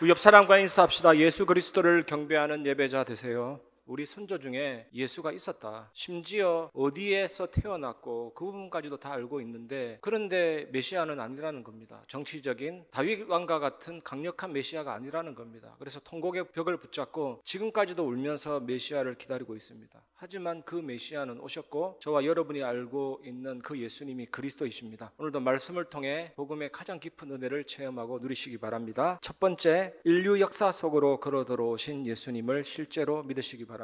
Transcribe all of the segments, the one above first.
우리 옆 사람과 인사합시다. 예수 그리스도를 경배하는 예배자 되세요. 우리 선조 중에 예수가 있었다. 심지어 어디에서 태어났고 그 부분까지도 다 알고 있는데, 그런데 메시아는 아니라는 겁니다. 정치적인 다윗 왕과 같은 강력한 메시아가 아니라는 겁니다. 그래서 통곡의 벽을 붙잡고 지금까지도 울면서 메시아를 기다리고 있습니다. 하지만 그 메시아는 오셨고 저와 여러분이 알고 있는 그 예수님이 그리스도이십니다. 오늘도 말씀을 통해 복음의 가장 깊은 은혜를 체험하고 누리시기 바랍니다. 첫 번째, 인류 역사 속으로 걸어 들어오신 예수님을 실제로 믿으시기 바랍니다.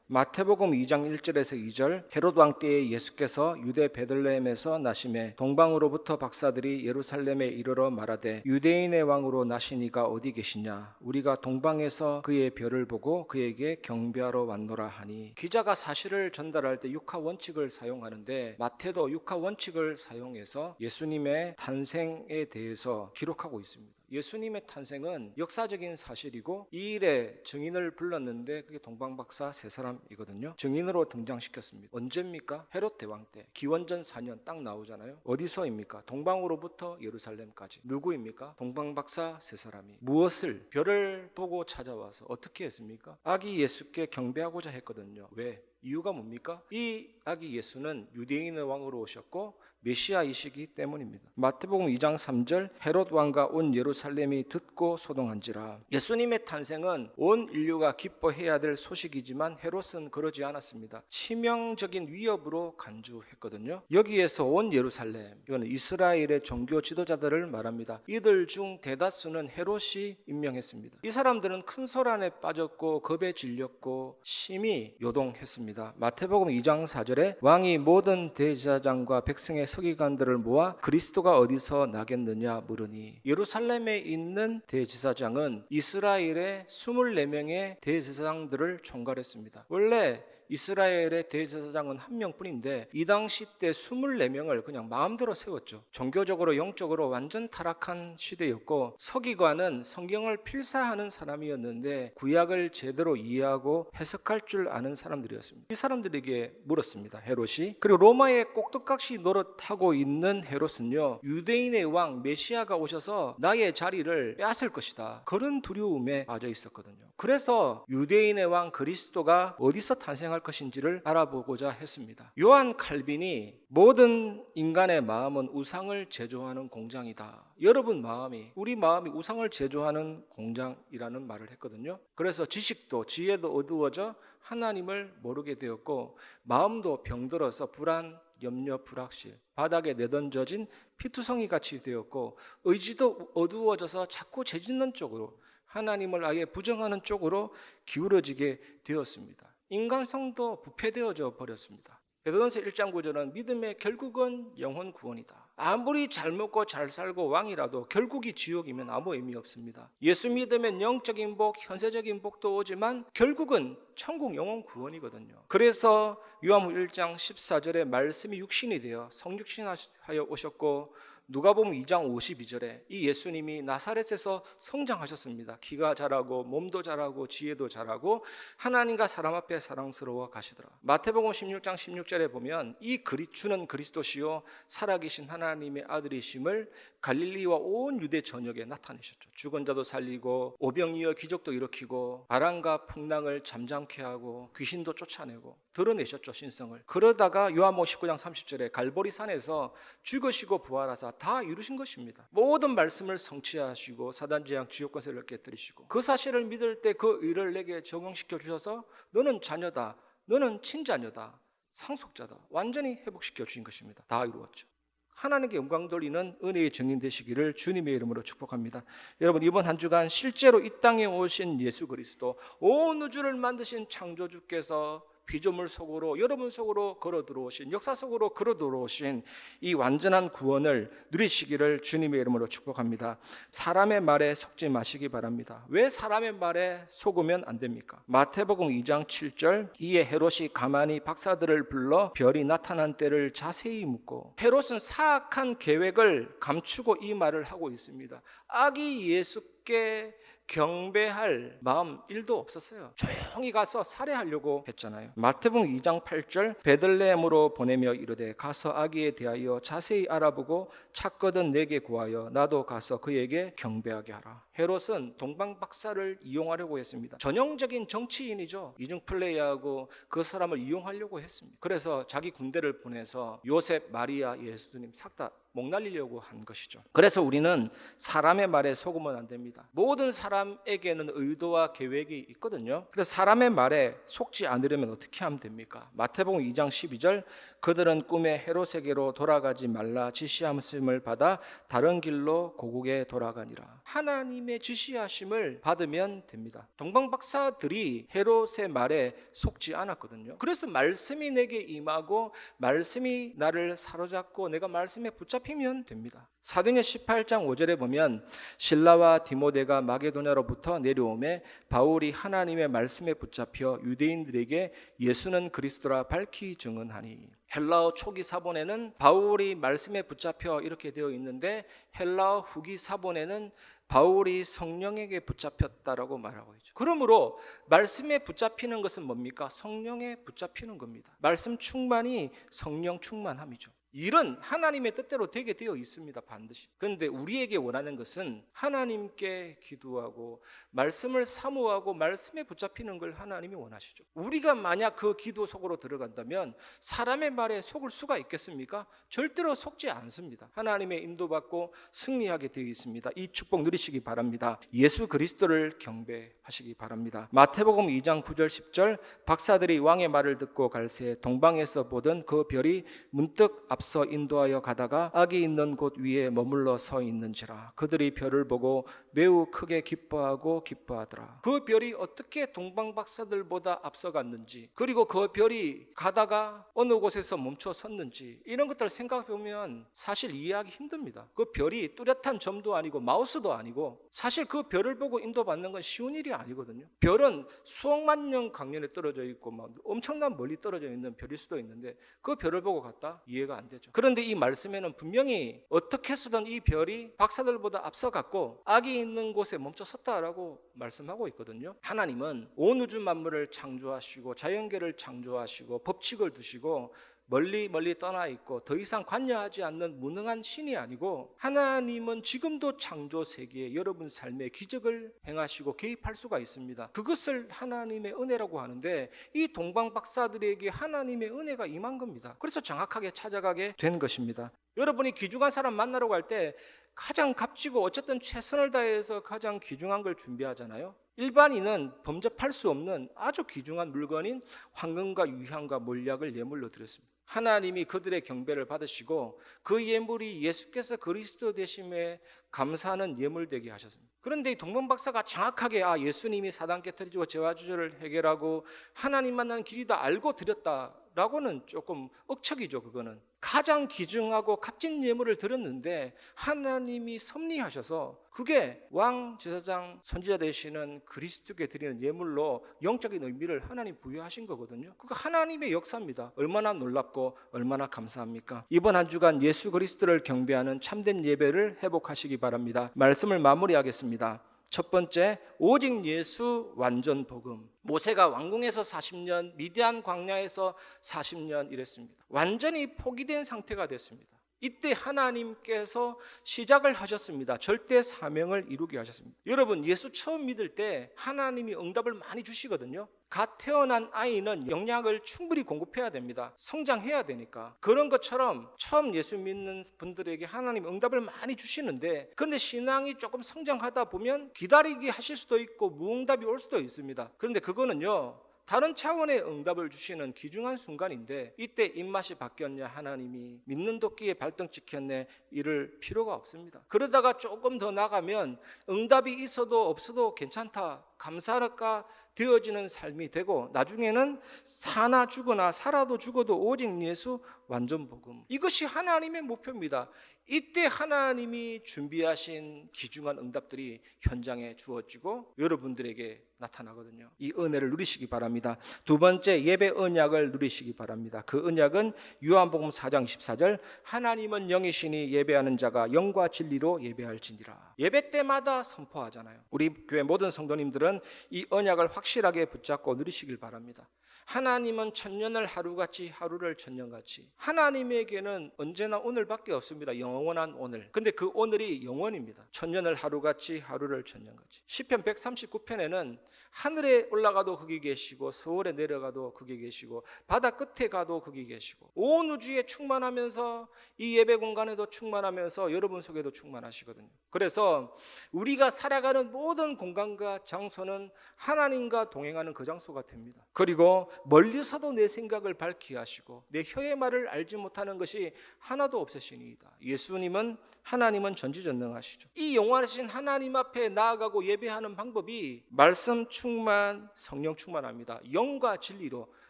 마태복음 2장 1절에서 2절, 헤롯 왕 때에 예수께서 유대 베들레헴에서 나심에 동방으로부터 박사들이 예루살렘에 이르러 말하되 유대인의 왕으로 나시니가 어디 계시냐? 우리가 동방에서 그의 별을 보고 그에게 경배하러 왔노라 하니. 기자가 사실을 전달할 때 육하 원칙을 사용하는데 마태도 육하 원칙을 사용해서 예수님의 탄생에 대해서 기록하고 있습니다. 예수님의 탄생은 역사적인 사실이고 이 일에 증인을 불렀는데 그게 동방박사 세 사람이거든요. 증인으로 등장시켰습니다. 언제입니까? 헤롯 대왕 때, 기원전 4년 딱 나오잖아요. 어디서입니까? 동방으로부터 예루살렘까지. 누구입니까? 동방박사 세 사람이 무엇을, 별을 보고 찾아와서 어떻게 했습니까? 아기 예수께 경배하고자 했거든요. 왜? 이유가 뭡니까? 이 아기 예수는 유대인의 왕으로 오셨고 메시아이시기 때문입니다. 마태복음 2장 3절, 헤롯 왕과 온 예루살렘이 듣고 소동한지라. 예수님의 탄생은 온 인류가 기뻐해야 될 소식이지만 헤롯은 그러지 않았습니다. 치명적인 위협으로 간주했거든요. 여기에서 온 예루살렘, 이거는 이스라엘의 종교 지도자들을 말합니다. 이들 중 대다수는 헤롯이 임명했습니다. 이 사람들은 큰 소란에 빠졌고 겁에 질렸고 심히 요동했습니다. 마태복음 2장 4절에 왕이 모든 대제사장과 백성의 서기관들을 모아 그리스도가 어디서 나겠느냐 물으니, 예루살렘에 있는 대제사장은 이스라엘의 24명의 대제사장들을 총괄했습니다. 원래 이스라엘의 대제사장은 한 명뿐인데 이 당시 때 24명을 그냥 마음대로 세웠죠. 종교적으로 영적으로 완전 타락한 시대였고, 서기관은 성경을 필사하는 사람이었는데 구약을 제대로 이해하고 해석할 줄 아는 사람들이었습니다. 이 사람들에게 물었습니다. 헤롯이. 그리고 로마의 꼭두각시 노릇하고 있는 헤롯은요, 유대인의 왕 메시아가 오셔서 나의 자리를 빼앗을 것이다, 그런 두려움에 빠져 있었거든요. 그래서 유대인의 왕 그리스도가 어디서 탄생할 것인지를 알아보고자 했습니다. 요한 칼빈이 모든 인간의 마음은 우상을 제조하는 공장이다. 여러분 마음이, 우리 마음이 우상을 제조하는 공장이라는 말을 했거든요. 그래서 지식도 지혜도 어두워져 하나님을 모르게 되었고, 마음도 병들어서 불안, 염려, 불확실, 바닥에 내던져진 피투성이 같이 되었고, 의지도 어두워져서 자꾸 죄짓는 쪽으로, 하나님을 아예 부정하는 쪽으로 기울어지게 되었습니다. 인간성도 부패되어져 버렸습니다. 베드로전서 1장 9절은 믿음의 결국은 영혼 구원이다. 아무리 잘 먹고 잘 살고 왕이라도 결국이 지옥이면 아무 의미 없습니다. 예수 믿으면 영적인 복, 현세적인 복도 오지만 결국은 천국 영혼 구원이거든요. 그래서 요한복음 1장 14절에 말씀이 육신이 되어 성육신하여 오셨고, 누가복음 2장 52절에 이 예수님이 나사렛에서 성장하셨습니다. 키가 자라고 몸도 자라고 지혜도 자라고 하나님과 사람 앞에 사랑스러워 가시더라. 마태복음 16장 16절에 보면 이 주는 그리스도시요 살아계신 하나님의 아들이심을 갈릴리와 온 유대 전역에 나타내셨죠. 죽은 자도 살리고 오병이어 기적도 일으키고 바람과 풍랑을 잠잠케 하고 귀신도 쫓아내고 드러내셨죠, 신성을. 그러다가 요한복음 19장 30절에 갈보리 산에서 죽으시고 부활하사 다 이루신 것입니다. 모든 말씀을 성취하시고 사단 재앙 지옥 권세를 깨뜨리시고, 그 사실을 믿을 때 그 의를 내게 적용시켜 주셔서 너는 자녀다, 너는 친자녀다, 상속자다, 완전히 회복시켜 주신 것입니다. 다 이루었죠. 하나님께 영광 돌리는 은혜의 증인 되시기를 주님의 이름으로 축복합니다. 여러분, 이번 한 주간 실제로 이 땅에 오신 예수 그리스도, 온 우주를 만드신 창조주께서 피조물 속으로, 여러분 속으로 걸어 들어오신, 역사 속으로 걸어 들어오신 이 완전한 구원을 누리시기를 주님의 이름으로 축복합니다. 사람의 말에 속지 마시기 바랍니다. 왜 사람의 말에 속으면 안 됩니까? 마태복음 2장 7절, 이에 헤롯이 가만히 박사들을 불러 별이 나타난 때를 자세히 묻고, 헤롯은 사악한 계획을 감추고 이 말을 하고 있습니다. 아기 예수 예수께 경배할 마음 1도 없었어요. 조용히 가서 살해하려고 했잖아요. 마태복음 2장 8절 베들레헴으로 보내며 이르되 가서 아기에 대하여 자세히 알아보고 찾거든 내게 구하여 나도 가서 그에게 경배하게 하라. 헤롯은 동방박사를 이용하려고 했습니다. 전형적인 정치인이죠. 이중 플레이하고 그 사람을 이용하려고 했습니다. 그래서 자기 군대를 보내서 요셉, 마리아, 예수님 싹 다 목 날리려고 한 것이죠. 그래서 우리는 사람의 말에 속으면 안 됩니다. 모든 사람에게는 의도와 계획이 있거든요. 그래서 사람의 말에 속지 않으려면 어떻게 하면 됩니까? 마태복음 2장 12절 그들은 꿈에 헤롯에게로 돌아가지 말라 지시하심을 받아 다른 길로 고국에 돌아가니라. 하나님의 지시하심을 받으면 됩니다. 동방박사들이 헤롯의 말에 속지 않았거든요. 그래서 말씀이 내게 임하고 말씀이 나를 사로잡고 내가 말씀에 붙잡히면 됩니다. 사도행전 18장 5절에 보면 실라와 디모데가 마게도냐로부터 내려오매 바울이 하나님의 말씀에 붙잡혀 유대인들에게 예수는 그리스도라 밝히 증언하니. 헬라어 초기 사본에는 바울이 말씀에 붙잡혀 이렇게 되어 있는데 헬라어 후기 사본에는 바울이 성령에게 붙잡혔다라고 말하고 있죠. 그러므로 말씀에 붙잡히는 것은 뭡니까? 성령에 붙잡히는 겁니다. 말씀 충만이 성령 충만함이죠. 일은 하나님의 뜻대로 되게 되어 있습니다. 반드시. 그런데 우리에게 원하는 것은 하나님께 기도하고 말씀을 사모하고 말씀에 붙잡히는 걸 하나님이 원하시죠. 우리가 만약 그 기도 속으로 들어간다면 사람의 말에 속을 수가 있겠습니까? 절대로 속지 않습니다. 하나님의 인도받고 승리하게 되어 있습니다. 이 축복 누리시기 바랍니다. 예수 그리스도를 경배하시기 바랍니다. 마태복음 2장 9절 10절 박사들이 왕의 말을 듣고 갈새 동방에서 보던 그 별이 문득 앞서 인도하여 가다가 아기 있는 곳 위에 머물러 서 있는지라. 그들이 별을 보고 매우 크게 기뻐하더라. 그 별이 어떻게 동방 박사들보다 앞서갔는지, 그리고 그 별이 가다가 어느 곳에서 멈춰 섰는지, 이런 것들을 생각해 보면 사실 이해하기 힘듭니다. 그 별이 뚜렷한 점도 아니고 마우스도 아니고, 사실 그 별을 보고 인도받는 건 쉬운 일이 아니거든요. 별은 수억만 년 강연에 떨어져 있고 막 엄청난 멀리 떨어져 있는 별일 수도 있는데 그 별을 보고 갔다? 이해가 안 되죠. 그런데 이 말씀에는 분명히 어떻게 해서든 이 별이 박사들보다 앞서갔고 아기 있는 곳에 멈춰 섰다라고 말씀하고 있거든요. 하나님은 온 우주 만물을 창조하시고 자연계를 창조하시고 법칙을 두시고 멀리 떠나 있고 더 이상 관여하지 않는 무능한 신이 아니고, 하나님은 지금도 창조 세계에 여러분 삶에 기적을 행하시고 개입할 수가 있습니다. 그것을 하나님의 은혜라고 하는데 이 동방 박사들에게 하나님의 은혜가 임한 겁니다. 그래서 정확하게 찾아가게 된 것입니다. 여러분이 귀중한 사람 만나러 갈 때 가장 값지고 어쨌든 최선을 다해서 가장 귀중한 걸 준비하잖아요. 일반인은 범접할 수 없는 아주 귀중한 물건인 황금과 유향과 몰약을 예물로 드렸습니다. 하나님이 그들의 경배를 받으시고 그 예물이 예수께서 그리스도 되심에 감사하는 예물 되게 하셨습니다. 그런데 이 동방박사가 정확하게 예수님이 사단 깨트리고 재화주저를 해결하고 하나님 만나는 길이다 알고 드렸다라고는 조금 억척이죠. 그거는 가장 귀중하고 값진 예물을 드렸는데 하나님이 섭리하셔서 그게 왕 제사장 선지자 되시는 그리스도께 드리는 예물로 영적인 의미를 하나님 부여하신 거거든요. 그거 하나님의 역사입니다. 얼마나 놀랍고 얼마나 감사합니까? 이번 한 주간 예수 그리스도를 경배하는 참된 예배를 회복하시기 바랍니다. 말씀을 마무리하겠습니다. 첫 번째, 오직 예수 완전 복음. 모세가 왕궁에서 40년, 미디안 광야에서 40년 일했습니다. 완전히 포기된 상태가 됐습니다. 이때 하나님께서 시작을 하셨습니다. 절대 사명을 이루게 하셨습니다. 여러분, 예수 처음 믿을 때 하나님이 응답을 많이 주시거든요. 갓 태어난 아이는 영양을 충분히 공급해야 됩니다. 성장해야 되니까. 그런 것처럼 처음 예수 믿는 분들에게 하나님 응답을 많이 주시는데, 그런데 신앙이 조금 성장하다 보면 기다리게 하실 수도 있고 무응답이 올 수도 있습니다. 그런데 그거는요, 다른 차원의 응답을 주시는 귀중한 순간인데, 이때 입맛이 바뀌었냐, 하나님이 믿는 도끼에 발등 찍혔네, 이럴 필요가 없습니다. 그러다가 조금 더 나가면 응답이 있어도 없어도 괜찮다, 감사할까 되어지는 삶이 되고 나중에는 사나 죽거나 살아도 죽어도 오직 예수 완전 복음. 이것이 하나님의 목표입니다. 이때 하나님이 준비하신 귀중한 응답들이 현장에 주어지고 여러분들에게 나타나거든요. 이 은혜를 누리시기 바랍니다. 두 번째, 예배 언약을 누리시기 바랍니다. 그 언약은 요한복음 4장 24절 하나님은 영이시니 예배하는 자가 영과 진리로 예배할지니라. 예배 때마다 선포하잖아요. 우리 교회 모든 성도님들은 이 언약을 확실하게 붙잡고 누리시길 바랍니다. 하나님은 천년을 하루같이 하루를 천년같이. 하나님에게는 언제나 오늘밖에 없습니다. 영원한 오늘. 근데 그 오늘이 영원입니다. 천년을 하루같이 하루를 천년같이. 시편 139편에는 하늘에 올라가도 거기 계시고 서울에 내려가도 거기 계시고 바다 끝에 가도 거기 계시고 온 우주에 충만하면서 이 예배 공간에도 충만하면서 여러분 속에도 충만하시거든요. 그래서 우리가 살아가는 모든 공간과 장소는 하나님과 동행하는 그 장소가 됩니다. 그리고 멀리서도 내 생각을 밝히 하시고 내 혀의 말을 알지 못하는 것이 하나도 없으시니이다. 예수님은 하나님은 전지전능하시죠. 이 영원하신 하나님 앞에 나아가고 예배하는 방법이 말씀 충만, 성령 충만합니다. 영과 진리로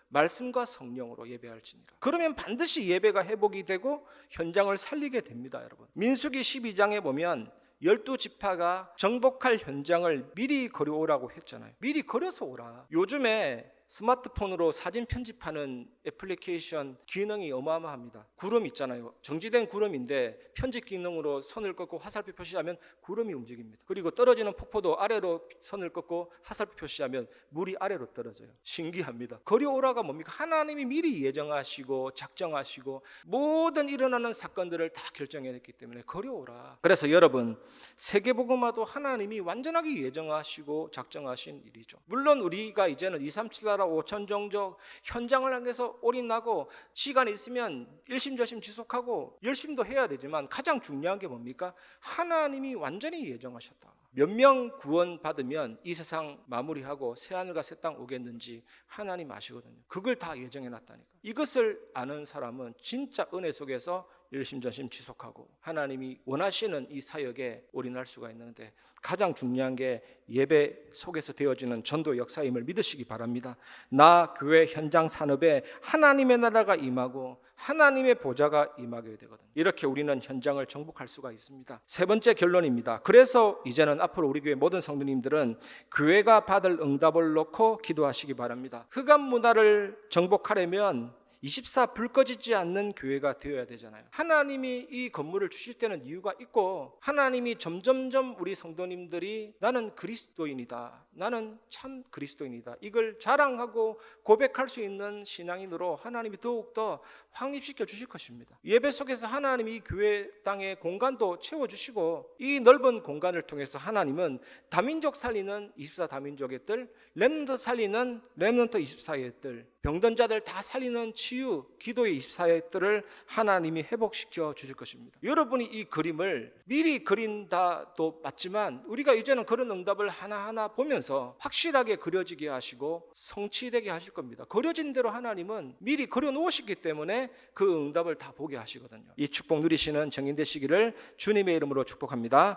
말씀과 성령으로 예배할지니라. 그러면 반드시 예배가 회복이 되고 현장을 살리게 됩니다, 여러분. 민수기 12장에 보면 12지파가 정복할 현장을 미리 걸어오라고 했잖아요. 미리 걸어서 오라. 요즘에 스마트폰으로 사진 편집하는 애플리케이션 기능이 어마어마합니다. 구름 있잖아요. 정지된 구름인데 편집 기능으로 선을 긋고 화살표 표시하면 구름이 움직입니다. 그리고 떨어지는 폭포도 아래로 선을 긋고 화살표 표시하면 물이 아래로 떨어져요. 신기합니다. 걸어오라가 뭡니까? 하나님이 미리 예정하시고 작정하시고 모든 일어나는 사건들을 다 결정해냈기 때문에 걸어오라. 그래서 여러분, 세계복음화도 하나님이 완전하게 예정하시고 작정하신 일이죠. 물론 우리가 이제는 237나라 5천 종족 현장을 향해서 올인하고 시간이 있으면 일심저심 지속하고 열심도 해야 되지만 가장 중요한 게 뭡니까? 하나님이 완전히 예정하셨다. 몇 명 구원받으면 이 세상 마무리하고 새하늘과 새 땅 오겠는지 하나님 아시거든요. 그걸 다 예정해놨다니까. 이것을 아는 사람은 진짜 은혜 속에서 일심전심 지속하고 하나님이 원하시는 이 사역에 올인할 수가 있는데 가장 중요한 게 예배 속에서 되어지는 전도 역사임을 믿으시기 바랍니다. 나 교회 현장 산업에 하나님의 나라가 임하고 하나님의 보좌가 임하게 되거든요. 이렇게 우리는 현장을 정복할 수가 있습니다. 세 번째 결론입니다. 그래서 이제는 앞으로 우리 교회 모든 성도님들은 교회가 받을 응답을 놓고 기도하시기 바랍니다. 흑암 문화를 정복하려면 24 불 꺼지지 않는 교회가 되어야 되잖아요. 하나님이 이 건물을 주실 때는 이유가 있고 하나님이 점점점 우리 성도님들이 나는 그리스도인이다, 나는 참 그리스도인이다, 이걸 자랑하고 고백할 수 있는 신앙인으로 하나님이 더욱더 확립시켜 주실 것입니다. 예배 속에서 하나님이 교회 땅의 공간도 채워주시고 이 넓은 공간을 통해서 하나님은 다민족 살리는 24 다민족의 뜰, 렘넌트 살리는 렘넌트 24의 뜰, 병든 자들 다 살리는 치유, 기도의 24의 뜰을 하나님이 회복시켜 주실 것입니다. 여러분이 이 그림을 미리 그린다도 맞지만 우리가 이제는 그런 응답을 하나하나 보면서 확실하게 그려지게 하시고 성취되게 하실 겁니다. 그려진 대로 하나님은 미리 그려놓으시기 때문에 그 응답을 다 보게 하시거든요. 이 축복 누리시는 정인 되시기를 주님의 이름으로 축복합니다.